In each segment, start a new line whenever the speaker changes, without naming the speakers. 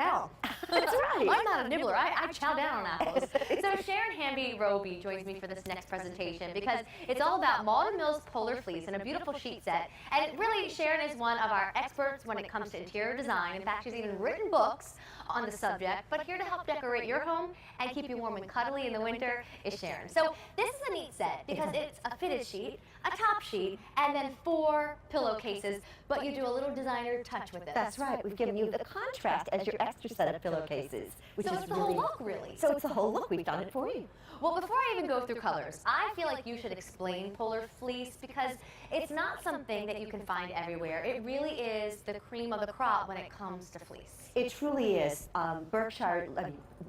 down.
That's right.
I'm not a nibbler. I chow down on apples. So Sharon Hamby-Roby joins me for this next presentation because it's all about Malden Mills Polar Fleece and a beautiful sheet set. And really, Sharon is one of our experts when it comes to interior design. In fact, she's even written books on the subject. But here to help decorate your home and keep you warm and cuddly in the winter is Sharon. So this is a neat set because it's a fitted sheet, a top sheet, and then 4 pillowcases. But you do a little designer touch with it.
That's right. We've given you the contrast as your extra set of pillowcases. Which
So
is
it's the whole look, really.
So it's the whole look. We've done it for you.
Well, before I even go through colors, I feel like you should explain Polar Fleece because it's not something that you can find everywhere. It really is the cream of the crop when it comes to fleece.
It truly is.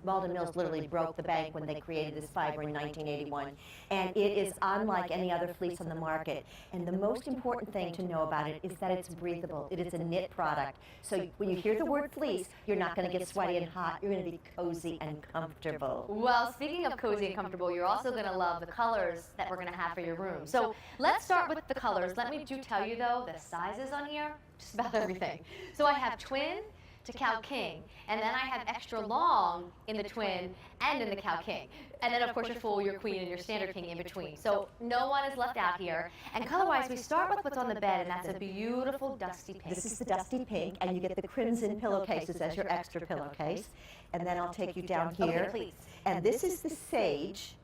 Malden Mills literally broke the bank when they created this fiber in 1981. And it is unlike any other fleece on the market. And the most important thing to know about it is that it's breathable. It is a knit product. So when you hear the word fleece, you're not going to get sweaty and hot. You're going to be cozy and comfortable.
Well, speaking of cozy and comfortable, you're also going to love the colors that we're going to have for your room. So let's start with the colors. Let me tell you, though, the sizes on here, just about everything. So I have twin to cow king, and then I have extra long in the twin and in the cow king. And then of course your full, your queen, and your standard king in between. So no one is left out here. And color-wise, we start with what's on the bed, and that's a beautiful dusty pink.
This is the dusty pink, and you get the crimson pillowcases as your extra pillowcase. And then I'll take you down here.
Okay, please.
And this is the sage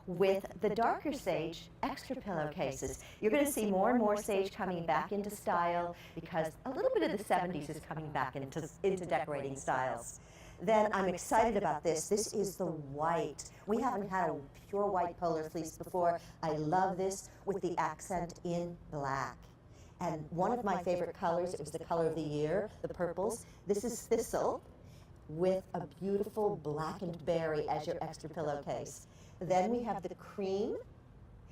with the darker sage extra pillowcases. You're going to see more and more sage coming back into style because a little bit of the 70s is coming back into decorating styles. Then I'm excited about this. This is the white. We haven't had a pure white polar fleece before. I love this with the accent in black. And one of my favorite colors, it was the color of the year, the purples. This is thistle with a beautiful blackened berry as your extra pillowcase. Then we have the cream.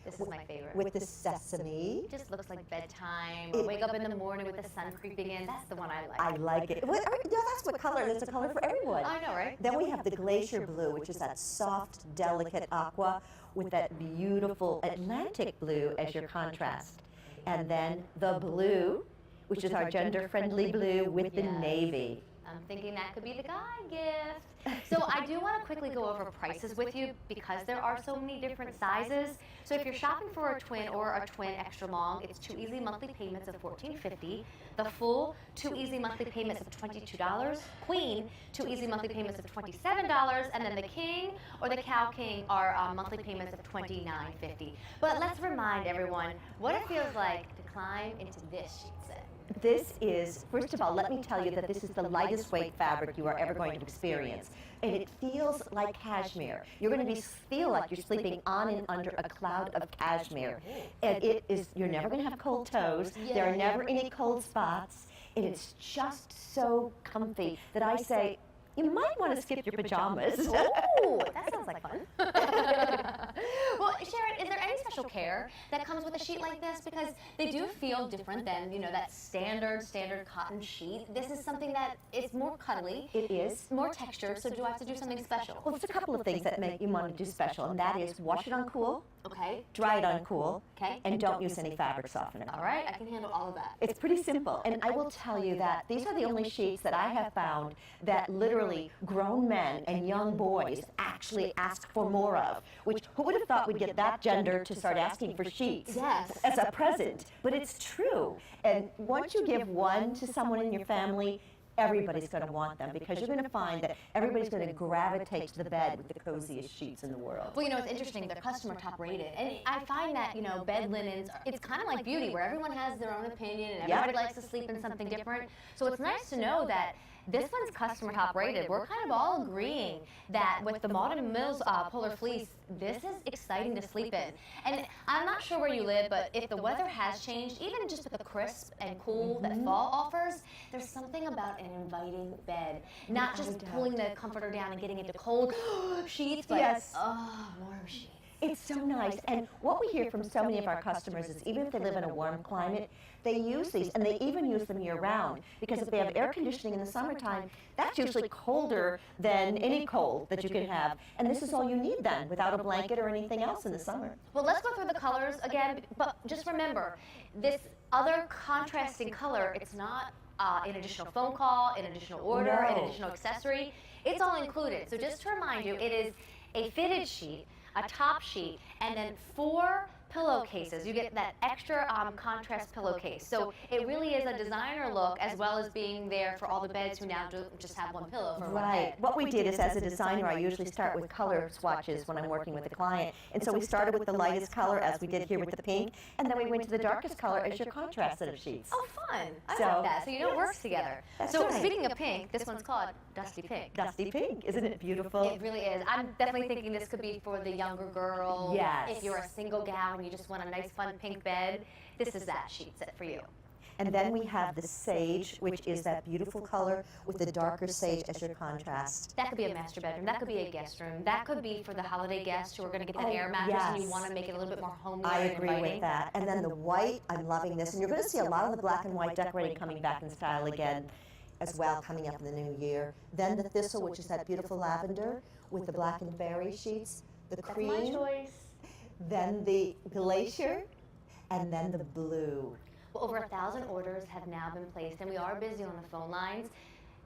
This is my favorite.
With the sesame.
It just looks like bedtime, or wake up in the morning with the sun creeping in. That's the one I like.
I like it. Well, yeah, that's what color. There's a color for everyone.
I know, right?
Then we have the glacier blue, which is that soft, delicate aqua with that beautiful Atlantic blue as your contrast. And then the blue, which is our gender-friendly blue with the navy.
I'm thinking that could be the guy gift. So I do want to quickly go over prices with you because there are so many different sizes. So if you're shopping for a twin or a twin extra long, it's 2 easy monthly payments of $14.50. The full, 2 easy monthly payments of $22. Queen, 2 easy monthly payments of $27. And then the king or the cow king are monthly payments of $29.50. But let's remind everyone what it feels like to climb into this sheet set.
This is, first of all, let me tell you that this is the lightest weight fabric you are ever going to experience. And it feels like cashmere. You're going to feel like you're sleeping on and under a cloud of cashmere. And it is, you're never going to have cold toes. There are never any cold spots. And it's just so comfy that I say, you might want to skip your pajamas.
Oh, that sounds like fun. Well, Sharon, is there any special care that comes with a sheet like this? Because they do feel different than, you know, that standard cotton sheet. This is something that is more cuddly.
It is.
More textured, so do I have to do something special?
Well, there's a couple of things that make you want to do special, and that is wash it on cool,
Okay.
dry it on cool,
Okay.
and don't use any fabric softener.
All right, I can handle all of that.
It's pretty simple, and I will tell you that these are the only sheets that I have found that literally grown men and young boys actually ask for more of, which who would have thought we'd get that gender to start asking for sheets as a present, but it's true. And once you give one to someone in your family, everybody's going to want them because you're going to find that everybody's going to gravitate to the bed with the coziest sheets in the world.
Well, you know, it's interesting. They're customer top rated. And I find that, you know, bed linens, it's kind of like beauty where everyone has their own opinion and everybody likes to sleep in something different. So it's nice to know that this one's customer top rated. We're kind of all agreeing that with the Malden Mills Polar Fleece, this is exciting to sleep in. And I'm not sure where you live, but if the weather has changed, even just with the crisp and cool that fall offers, there's something about an inviting bed. Not just pulling the comforter down and getting into cold sheets, but warm sheets.
It's so nice. And what we hear from so many of our customers is even if they live in a warm climate, they use these, and they even use them year-round. Because if they have air conditioning in the summertime, that's usually colder than any cold that you can have. And this is all you need then, without a blanket or anything else in the summer.
Well, let's go through the colors again, but just remember, this other contrasting color, it's not an additional phone call, an additional order, an additional accessory. It's all included. So just to remind you, it is a fitted sheet, a top sheet, and then 4 pillowcases. You get that extra contrast pillowcase. So it really is a designer look as well as being there for all the beds who now just have one pillow for one head.
What we did is, as a designer, I usually start with color swatches when I'm working with a client. And so we started with the lightest color, as we did here with the pink, and then we went to the darkest color as your contrast set of sheets.
Oh, fun. I like that. So you know it works together. So speaking of pink, this one's called Dusty Pink.
Dusty Pink. Isn't it beautiful?
It really is. I'm definitely thinking this could be for the younger girl.
Yes.
If you're a single gal and you just want a nice, fun pink bed, this is that sheet set for you.
And then we have the sage, which is that beautiful color with the darker sage as your contrast.
That could be a master bedroom. That could be a guest room. That could be for the holiday guests who are going to get that air mattress and you want to make it a little bit more homely.
I agree with that. And then the white, I'm loving this. And you're going to see a lot of the black and white decorating coming back in style again as well coming up in the new year. Then the thistle, which is that beautiful lavender with the black and berry sheets. The cream.
That's my choice.
Then the glacier, and then the blue.
Well, over 1,000 orders have now been placed, and we are busy on the phone lines.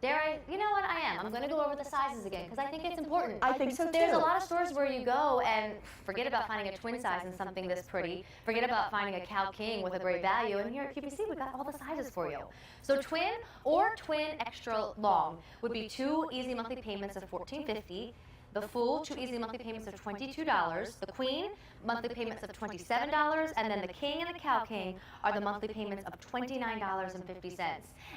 You know what, I am. I'm going to go over the sizes again, because I think it's important.
I think so, too.
There's a lot of stores where you go and forget about finding a twin size in something this pretty, forget about finding a cow king with a great value, and here at QVC, we've got all the sizes for you. So twin or twin extra long would be 2 easy monthly payments of $14.50. The full, 2 easy monthly payments of $22. The queen, monthly payments of $27. And then the king and the cow king are the monthly payments of $29.50.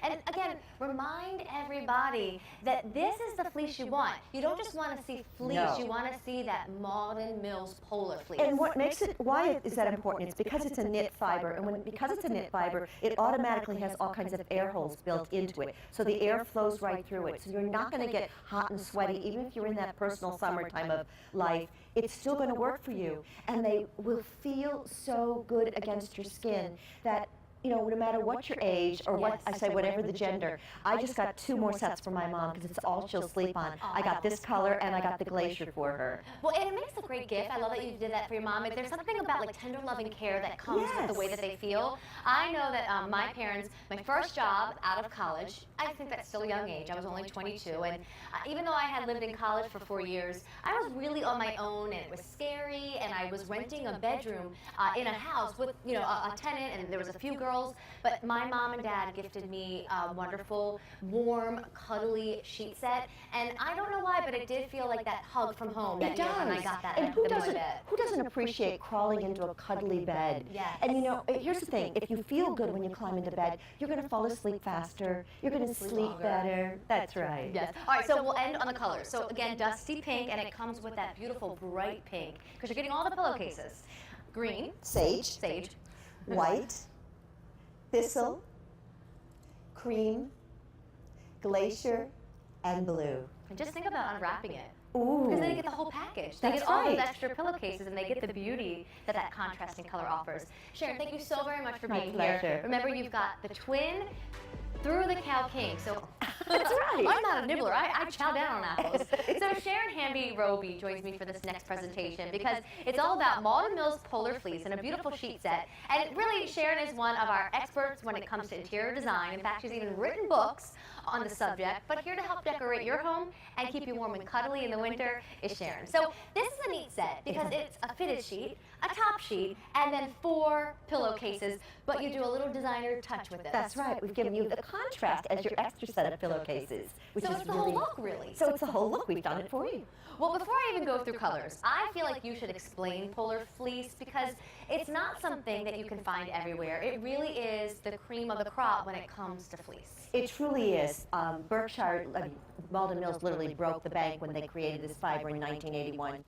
And again, remind everybody that this is the fleece you want. You don't just want to see fleece, you want to see that Malden Mills polar fleece.
And what makes it, why is that important? It's because it's a knit fiber, and because it's a knit fiber, it automatically has all kinds of air holes built into it. So the air flows right through it. So you're not going to get hot and sweaty, even if you're in that personal summertime of life. It's still going to work for you, and they will feel so good against your skin that, you know, no matter what your age or what I say, whatever the gender. I just got 2 more sets for my mom because it's all she'll sleep on. I got this color and I got the glacier for her.
Well, and it makes a great gift. I love that you did that for your mom. There's something about like tender loving care that comes with the way that they feel. I know that my parents, my first job out of college, I think that's still a young age. I was only 22, and even though I had lived in college for 4 years, I was really on my own, and it was scary. And I was renting a bedroom in a house with, you know, a tenant, and there was a few girls. But my mom and dad gifted me a wonderful, warm, cuddly sheet set, and I don't know why, but it did feel like that hug from home.
It does.
When I got that.
And who doesn't appreciate crawling into a cuddly bed?
Yes.
And you know, here's the thing: if you feel good when you climb into bed, you're going to fall asleep faster. You're going to sleep better. That's right.
Yes. All right. So we'll end on the colors. So again, dusty pink, and it comes with that beautiful bright pink because you're getting all the pillowcases. Green,
sage, white, thistle, cream, glacier, and blue.
And just think about unwrapping it.
Ooh.
Because then they get the whole package. They get all those extra pillowcases, and they get the beauty that that contrasting color offers. Sharon, thank you so very much for being here. Remember, you've got the twin through the cow king. So
that's right.
I'm not a nibbler. I chow down on apples. So Sharon Hamby-Roby joins me for this next presentation because it's all about Malden Mills Polar Fleece and a beautiful sheet set. And really, Sharon is one of our experts when it comes to interior design. In fact, she's even written books on the subject. But here to help decorate your home and keep you warm and cuddly in the winter is Sharon. So this is a neat set because it's a fitted sheet, a top sheet, and then 4 pillowcases, but you do a little designer touch with it.
That's right. We've given you the contrast as your extra set of pillowcases, which
so
is
it's the whole look, really.
So it's the whole look. We've done it for you.
Well, before I even go through colors, I feel like you should explain polar fleece because it's not something that you can find everywhere. It really is the cream of the crop when it comes to fleece.
It truly is. Malden Mills literally broke the bank when they created this fiber in 1981.